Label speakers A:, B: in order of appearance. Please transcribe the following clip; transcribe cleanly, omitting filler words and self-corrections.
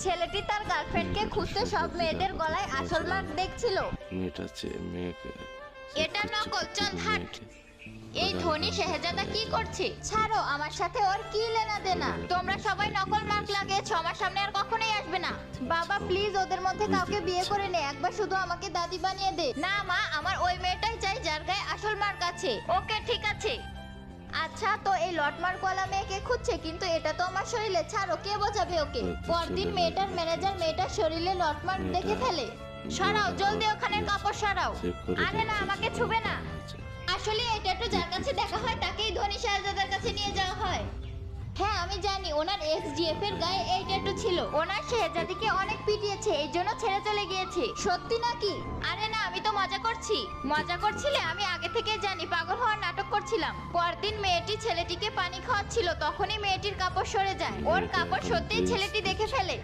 A: ছেলেটি তার গার্লফ্রেন্ডকে খুঁজতে সব মেয়েদের গলায় আসল মার্ক দেখছিল। এটা নকল, চল হাট। এই ধনী শেহজাদা কি করছে? ছাড়ো, আমার সাথে ওর কি লেনা দেনা? তোমরা সবাই নকল মার্ক লাগিয়েছো, আমার সামনে আর কখনোই আসবে না। বাবা প্লিজ ওদের মধ্যে কাউকে বিয়ে করে নে, একবার শুধু আমাকে দাদি বানিয়ে দে। না মা, আমার ওই মেয়েটাই চাই যার গায়ে আসল মার্ক আছে। ওকে ঠিক আছে। আচ্ছা, তো এই লটমার্কওয়ালা মেয়েকে খুঁজছে, কিন্তু এটা তো আমার শরীরে। ছাড়ো, কে বোঝাবে ওকে? পরদিন মেয়েটার ম্যানেজার মেয়েটার শরীরে লটমার্ক দেখে ফেলে। সরাও জলদি, ওখানে কাপড় সরাও। আরে না, আমাকে ছুবে না। আসলে এই ট্যাটু যার কাছে দেখা হয় তাকেই ধনী শাহজাদার কাছে নিয়ে যাওয়া হয়। হ্যাঁ আমি জানি, ওনার এক্সজিএফ এর গায়ে এই ট্যাটু ছিল। ওনার শেহজাদিকে অনেক পিটিয়েছে, এই জন্য ছেড়ে চলে গিয়েছে। সত্যি নাকি? আরে না, আমি তো মজা করছি। মজা করছিলে? আমি আগে থেকে জানি, পাগল হওয়ার নাটক করছিলাম। পরদিন মেয়েটি ছেলেটিকে পানি খাওয়াচ্ছিল, তখনই মেয়েটির কাপড় সরে যায়। ওর কাপড় সত্যিই ছেলেটি দেখে ফেলে।